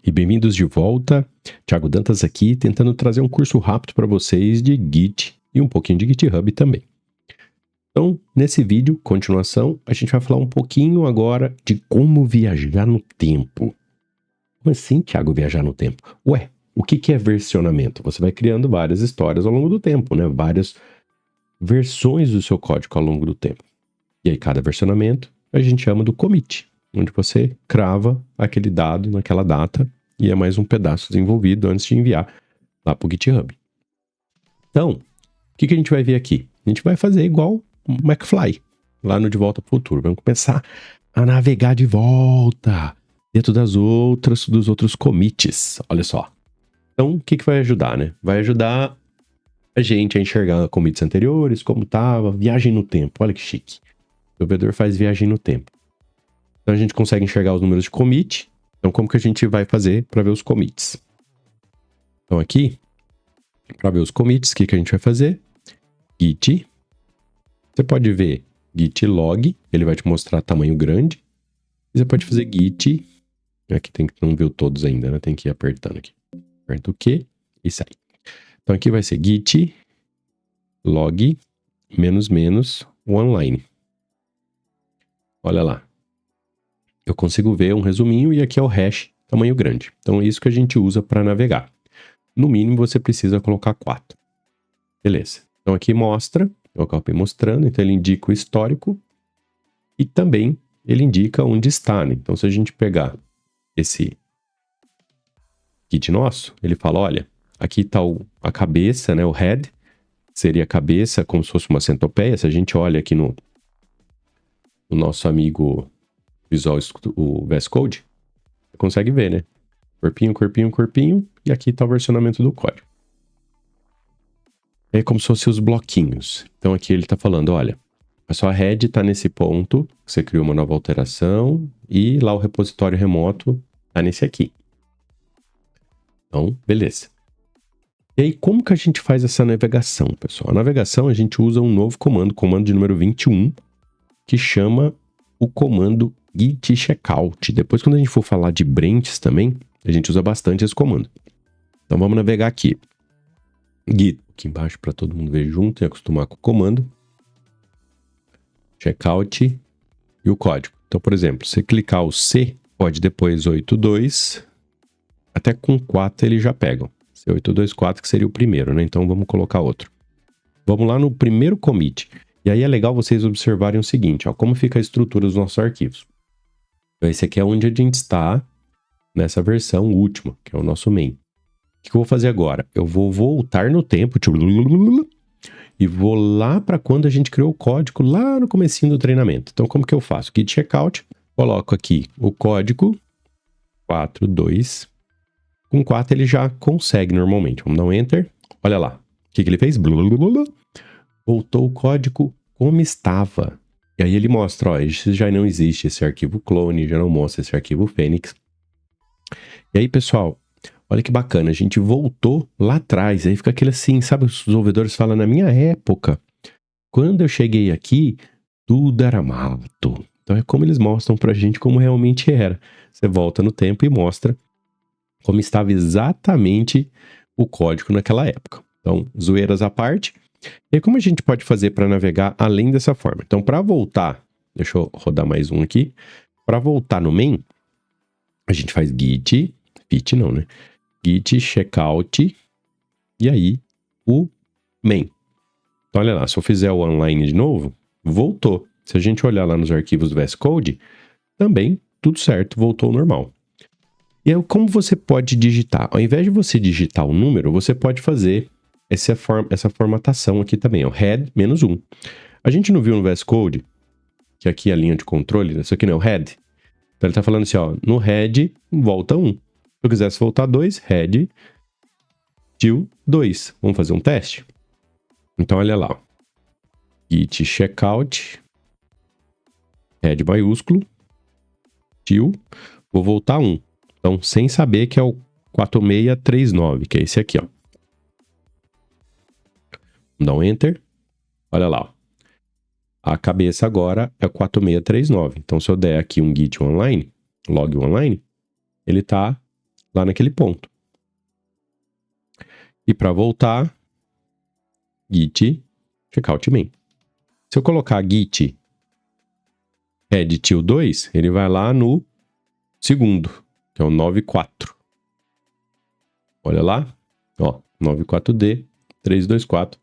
E bem-vindos de volta. Thiago Dantas aqui, tentando trazer um curso rápido para vocês de Git e um pouquinho de GitHub também. Então, nesse vídeo, continuação, a gente vai falar um pouquinho agora de como viajar no tempo. Como assim, Thiago, viajar no tempo? Ué, o que é versionamento? Você vai criando várias histórias ao longo do tempo, né? Várias versões do seu código ao longo do tempo. E aí, cada versionamento a gente chama do commit, onde você crava aquele dado naquela data e é mais um pedaço desenvolvido antes de enviar lá para o GitHub. Então, o que a gente vai ver aqui? A gente vai fazer igual o McFly, lá no De Volta para o Futuro. Vamos começar a navegar de volta dentro dos outros commits. Olha só. Então, o que vai ajudar, né? Vai ajudar a gente a enxergar commits anteriores, como estava, viagem no tempo. Olha que chique. O desenvolvedor faz viagem no tempo. Então, a gente consegue enxergar os números de commit. Então, como que a gente vai fazer para ver os commits? Então, aqui, para ver os commits, o que a gente vai fazer? Git. Você pode ver git log, ele vai te mostrar tamanho grande. E você pode fazer git. Aqui tem que não ver todos ainda, né? Tem que ir apertando aqui. Aperta o Q e sai. Então, aqui vai ser git log --online. Olha lá. Eu consigo ver um resuminho e aqui é o hash tamanho grande. Então é isso que a gente usa para navegar. No mínimo você precisa colocar 4. Beleza. Então aqui mostra, eu acabei mostrando, então ele indica o histórico e também ele indica onde está, né? Então se a gente pegar esse git nosso, ele fala, olha, aqui está a cabeça, né? O head seria a cabeça como se fosse uma centopeia. Se a gente olha aqui no nosso amigo Visual o VS Code, você consegue ver, né? Corpinho, corpinho, corpinho, e aqui está o versionamento do código. É como se fossem os bloquinhos. Então aqui ele está falando, olha, a sua head está nesse ponto, você criou uma nova alteração, e lá o repositório remoto está nesse aqui. Então, beleza. E aí, como que a gente faz essa navegação, pessoal? A navegação, a gente usa um novo comando, comando de número 21, que chama o comando git checkout. Depois, quando a gente for falar de branches também, a gente usa bastante esse comando. Então, vamos navegar aqui. Git, aqui embaixo para todo mundo ver junto e acostumar com o comando. Checkout e o código. Então, por exemplo, se clicar o C, pode depois 82, até com 4 ele já pega. C824 que seria o primeiro, né? Então, vamos colocar outro. Vamos lá no primeiro commit. E aí é legal vocês observarem o seguinte, ó, como fica a estrutura dos nossos arquivos. Então, esse aqui é onde a gente está nessa versão última, que é o nosso main. O que eu vou fazer agora? Eu vou voltar no tempo e vou lá para quando a gente criou o código lá no comecinho do treinamento. Então, como que eu faço? Git checkout, coloco aqui o código 42. Com 4 ele já consegue normalmente. Vamos dar um enter. Olha lá. O que ele fez? Voltou o código como estava. E aí ele mostra, ó, isso já não existe esse arquivo clone, já não mostra esse arquivo Fênix. E aí, pessoal, olha que bacana, a gente voltou lá atrás, aí fica aquele assim, sabe, os desenvolvedores falam, na minha época, quando eu cheguei aqui, tudo era mato. Então é como eles mostram pra gente como realmente era. Você volta no tempo e mostra como estava exatamente o código naquela época. Então, zoeiras à parte. E aí, como a gente pode fazer para navegar além dessa forma? Então, para voltar, deixa eu rodar mais um aqui. Para voltar no main, a gente faz git checkout, e aí o main. Então, olha lá, se eu fizer o online de novo, voltou. Se a gente olhar lá nos arquivos do VS Code, também tudo certo, voltou ao normal. E aí, como você pode digitar? Ao invés de você digitar o número, você pode fazer essa formatação aqui também, ó, head -1. A gente não viu no VS Code, que aqui é a linha de controle, isso aqui não é o head. Então ele tá falando assim, ó, no head, volta 1. Se eu quisesse voltar 2, head till 2. Vamos fazer um teste? Então olha lá, ó. Git checkout, head maiúsculo, till, vou voltar 1. Então, sem saber que é o 4639, que é esse aqui, ó. Vamos dar um enter. Olha lá, ó. A cabeça agora é 4639. Então, se eu der aqui um git online, log online, ele tá lá naquele ponto. E para voltar, git checkout main. Se eu colocar git head till 2, ele vai lá no segundo, que é o 94. Olha lá, ó, 94D, 324.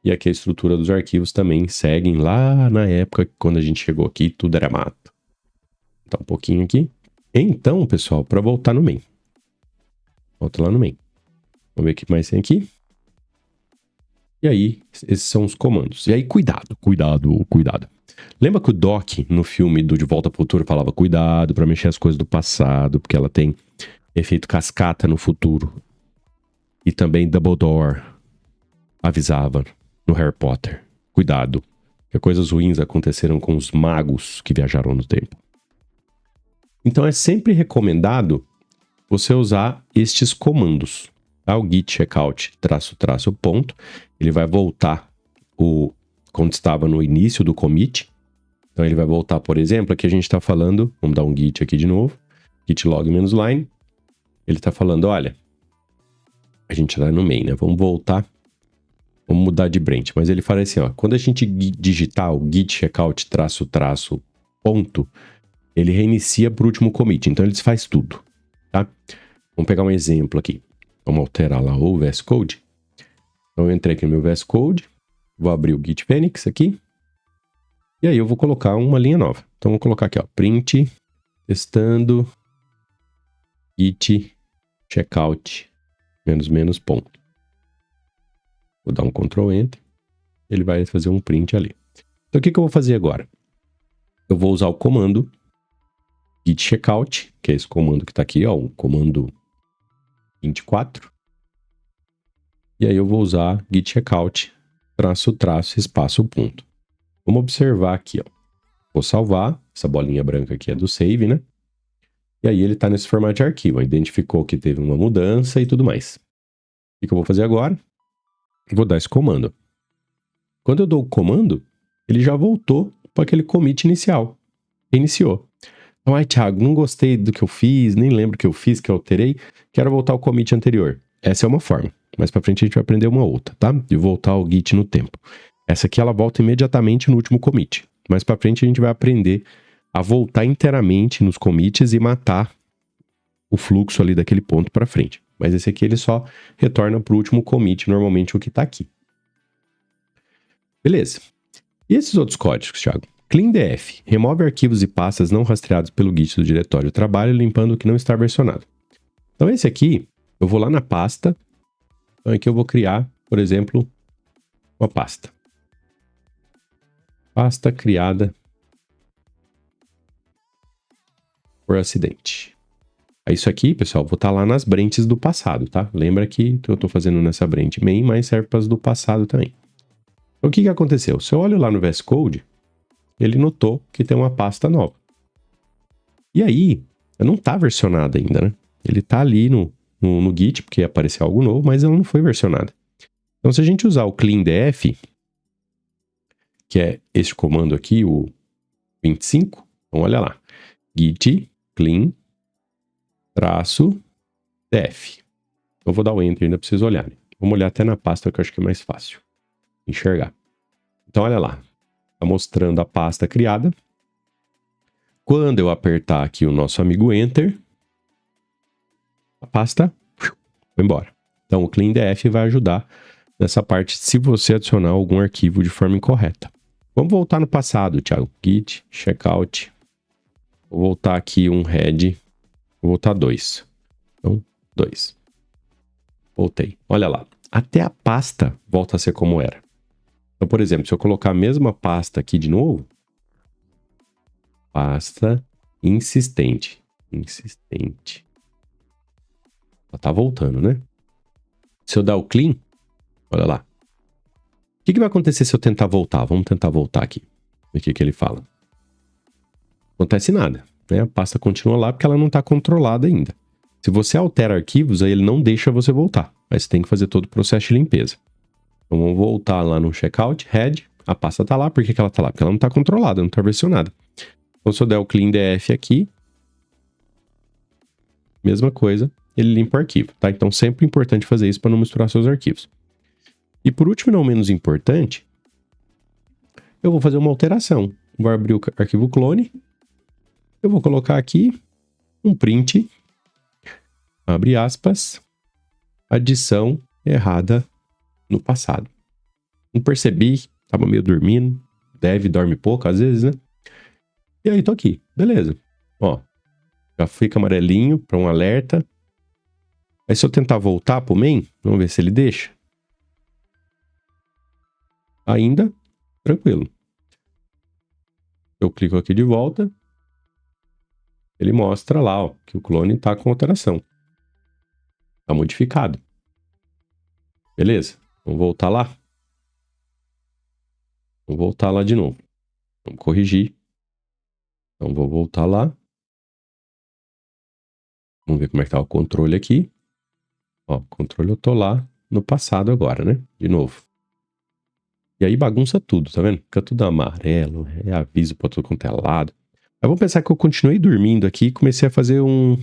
E aqui a estrutura dos arquivos também seguem lá na época que quando a gente chegou aqui, tudo era mato. Tá um pouquinho aqui. Então, pessoal, para voltar no main. Volta lá no main. Vamos ver o que mais tem aqui. E aí, esses são os comandos. E aí, cuidado. Lembra que o Doc, no filme do De Volta ao Futuro, falava cuidado para mexer as coisas do passado, porque ela tem efeito cascata no futuro. E também Dumbledore avisava no Harry Potter. Cuidado, que coisas ruins aconteceram com os magos que viajaram no tempo. Então é sempre recomendado você usar estes comandos. Tá? O git checkout -- ponto. Ele vai voltar quando estava no início do commit. Então ele vai voltar, por exemplo, aqui a gente está falando, vamos dar um git aqui de novo, git log -line. Ele está falando, olha, a gente está no main, né? Vamos voltar, vamos mudar de branch. Mas ele fala assim, ó, quando a gente digitar o git checkout -- ponto, ele reinicia para o último commit. Então ele desfaz tudo, tá? Vamos pegar um exemplo aqui. Vamos alterar lá o VS Code. Então eu entrei aqui no meu VS Code, vou abrir o Git Phoenix aqui, e aí eu vou colocar uma linha nova. Então vou colocar aqui, ó, print, testando, git checkout -- ponto. Vou dar um Ctrl Enter, ele vai fazer um print ali. Então o que eu vou fazer agora? Eu vou usar o comando git checkout, que é esse comando que está aqui, ó, o comando 24. E aí eu vou usar git checkout -- espaço ponto. Vamos observar aqui, ó. Vou salvar, essa bolinha branca aqui é do save, né? E aí ele está nesse formato de arquivo, identificou que teve uma mudança e tudo mais. O que eu vou fazer agora? Vou dar esse comando. Quando eu dou o comando, ele já voltou para aquele commit inicial. Iniciou. Então, ai, Thiago, não gostei do que eu fiz, nem lembro o que eu fiz, que eu alterei, quero voltar ao commit anterior. Essa é uma forma. Mais pra frente a gente vai aprender uma outra, tá? De voltar ao git no tempo. Essa aqui ela volta imediatamente no último commit. Mais pra frente a gente vai aprender a voltar inteiramente nos commits e matar o fluxo ali daquele ponto pra frente. Mas esse aqui ele só retorna pro último commit, normalmente o que tá aqui. Beleza. E esses outros códigos, Thiago? CleanDF, remove arquivos e pastas não rastreados pelo git do diretório trabalho, limpando o que não está versionado. Então esse aqui, eu vou lá na pasta, então aqui eu vou criar, por exemplo, uma pasta. Pasta criada por acidente. Isso aqui, pessoal, vou estar lá nas branches do passado, tá? Lembra que eu estou fazendo nessa branch main, mas serve para as do passado também. Então o que aconteceu? Se eu olho lá no VS Code, ele notou que tem uma pasta nova. E aí, não está versionada ainda, né? Ele está ali no Git, porque apareceu algo novo, mas ela não foi versionada. Então, se a gente usar o cleandf, que é este comando aqui, o 25, então olha lá, git clean -df. Eu vou dar o enter ainda para vocês olharem. Vamos olhar até na pasta que eu acho que é mais fácil enxergar. Então, olha lá. Está mostrando a pasta criada. Quando eu apertar aqui o nosso amigo Enter, a pasta foi embora. Então, o CleanDF vai ajudar nessa parte se você adicionar algum arquivo de forma incorreta. Vamos voltar no passado, Thiago. Git, checkout. Vou voltar aqui um head. Vou voltar 2. Então, 2. Voltei. Olha lá. Até a pasta volta a ser como era. Então, por exemplo, se eu colocar a mesma pasta aqui de novo, pasta insistente. Insistente. Ela tá voltando, né? Se eu dar o clean, olha lá. O que vai acontecer se eu tentar voltar? Vamos tentar voltar aqui. O que ele fala? Não acontece nada, né? A pasta continua lá porque ela não está controlada ainda. Se você altera arquivos, aí ele não deixa você voltar. Mas você tem que fazer todo o processo de limpeza. Então vamos voltar lá no checkout, head, a pasta tá lá. Por que ela tá lá? Porque ela não tá controlada, não tá versionada. Então se eu der o cleandf aqui, mesma coisa, ele limpa o arquivo, tá? Então sempre é importante fazer isso para não misturar seus arquivos. E por último, não menos importante, eu vou fazer uma alteração. Vou abrir o arquivo clone. Eu vou colocar aqui um print, abre aspas, adição errada no passado. Não percebi, tava meio dormindo, dorme pouco às vezes, né? E aí tô aqui, beleza. Ó, já fica amarelinho para um alerta. Aí se eu tentar voltar pro main, vamos ver se ele deixa. Ainda, tranquilo. Eu clico aqui de volta. Ele mostra lá, ó, que o clone tá com alteração. Tá modificado. Beleza? Vamos voltar lá. Vamos voltar lá de novo. Vamos corrigir. Então vou voltar lá. Vamos ver como é que tá o controle aqui. Ó, o controle eu tô lá no passado agora, né? De novo. E aí bagunça tudo, tá vendo? Fica tudo amarelo, é aviso pra tudo quanto é lado. Aí vamos pensar que eu continuei dormindo aqui e comecei a fazer um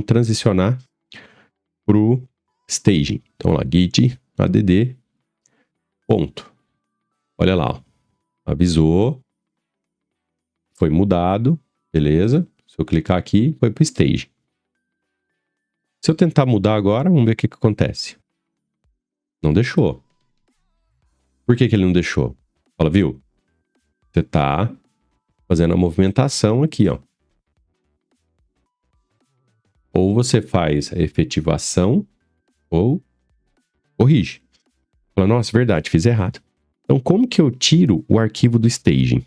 transicionar pro staging. Então lá, git add ponto. Olha lá, ó. Avisou. Foi mudado, beleza? Se eu clicar aqui, foi pro staging. Se eu tentar mudar agora, vamos ver o que acontece. Não deixou. Por que ele não deixou? Fala, viu? Você tá fazendo a movimentação aqui, ó. Ou você faz a efetivação, ou corrige. Fala, nossa, verdade, fiz errado. Então, como que eu tiro o arquivo do staging?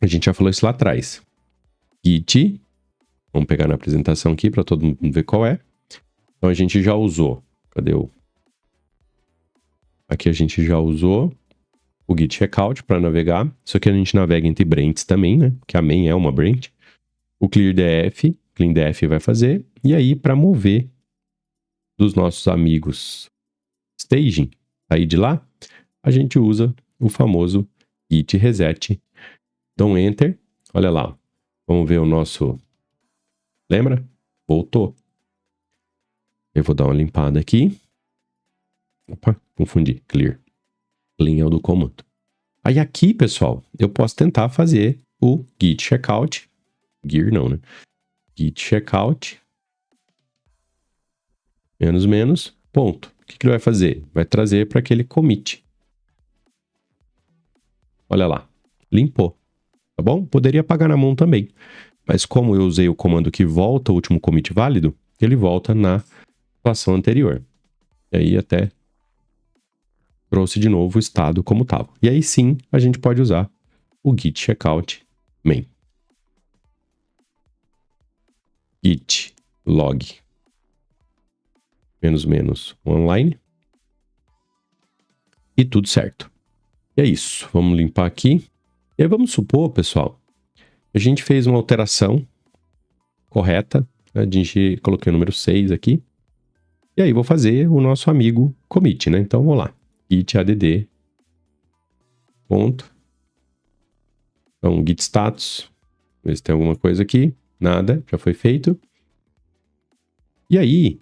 A gente já falou isso lá atrás. Git, vamos pegar na apresentação aqui para todo mundo ver qual é. Então, a gente já usou. Cadê o... Aqui a gente já usou o git checkout para navegar. Isso aqui a gente navega entre branches também, né? Porque a main é uma branch. O cleandf vai fazer. E aí, para mover dos nossos amigos staging, sair de lá, a gente usa o famoso git reset. Então, enter. Olha lá. Vamos ver o nosso... Lembra? Voltou. Eu vou dar uma limpada aqui. Opa, confundi. Clear. Clean é o do comando. Aí aqui, pessoal, eu posso tentar fazer o git checkout. Gear não, né? Git checkout. Menos, ponto. O que ele vai fazer? Vai trazer para aquele commit. Olha lá. Limpou. Tá bom? Poderia apagar na mão também. Mas como eu usei o comando que volta o último commit válido, ele volta na situação anterior. E aí até trouxe de novo o estado como estava. E aí sim, a gente pode usar o git checkout main. Git log online. E tudo certo. E é isso. Vamos limpar aqui. E aí vamos supor, pessoal, a gente fez uma alteração correta. A gente coloquei o número 6 aqui. E aí vou fazer o nosso amigo commit, né? Então vamos lá. Git add ponto. Então git status. Ver se tem alguma coisa aqui. Nada, já foi feito. E aí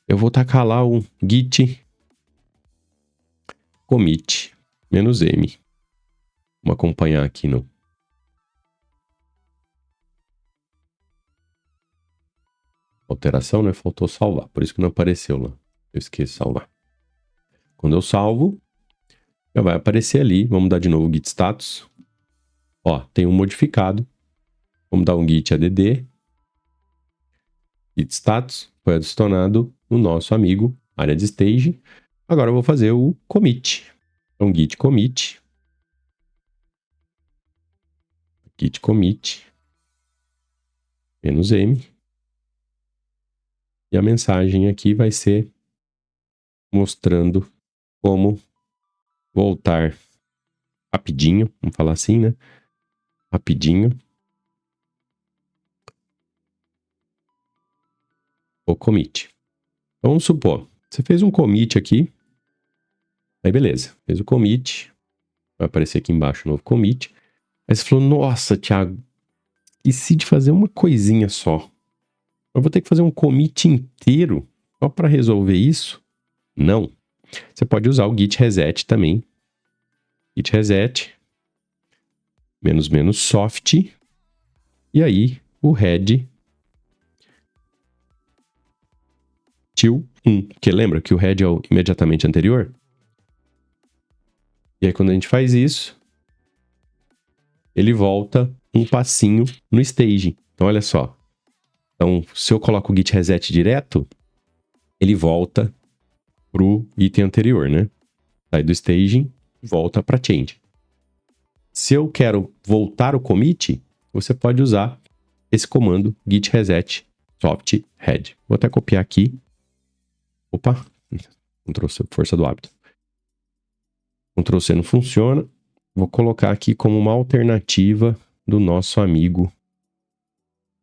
eu vou tacar lá o git commit -m. Vamos acompanhar aqui no... Alteração, né? Faltou salvar. Por isso que não apareceu lá. Eu esqueci de salvar. Quando eu salvo, já vai aparecer ali. Vamos dar de novo o git status. Ó, tem um modificado. Vamos dar um git add. Git status foi adicionado no nosso amigo área de stage. Agora eu vou fazer o commit. Então git commit. Git commit -m. E a mensagem aqui vai ser mostrando como voltar rapidinho, vamos falar assim, né? Rapidinho. O commit. Então, vamos supor, você fez um commit aqui. Aí, beleza. Fez o commit. Vai aparecer aqui embaixo o novo commit. Aí você falou, nossa, Thiago, esqueci de fazer uma coisinha só. Eu vou ter que fazer um commit inteiro só para resolver isso? Não. Você pode usar o git reset também. Git reset --soft e aí o head till 1, porque lembra que o head é o imediatamente anterior? E aí quando a gente faz isso, ele volta um passinho no staging. Então olha só. Então se eu coloco o git reset direto, ele volta pro item anterior, né? Sai do staging e volta para change. Se eu quero voltar o commit, você pode usar esse comando git reset soft head. Vou até copiar aqui. Opa, Ctrl+C, força do hábito. Ctrl+C não funciona. Vou colocar aqui como uma alternativa do nosso amigo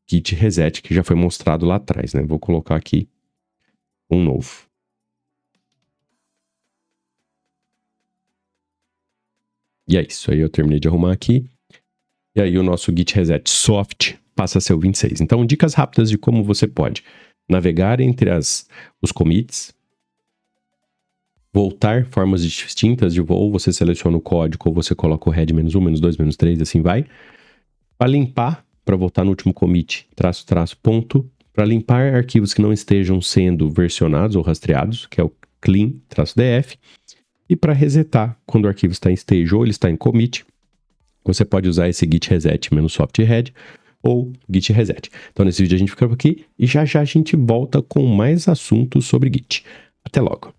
git reset, que já foi mostrado lá atrás, né? Vou colocar aqui um novo. E é isso, aí eu terminei de arrumar aqui. E aí o nosso git reset soft passa a ser o 26. Então, dicas rápidas de como você pode navegar entre os commits, voltar formas distintas de ou você seleciona o código, ou você coloca o head -1, -2, -3, assim vai. Para limpar, para voltar no último commit, -- ponto, para limpar arquivos que não estejam sendo versionados ou rastreados, que é o clean-df. E para resetar, quando o arquivo está em stage ou ele está em commit, você pode usar esse git reset -soft head ou git reset. Então nesse vídeo a gente fica por aqui e já já a gente volta com mais assuntos sobre Git. Até logo!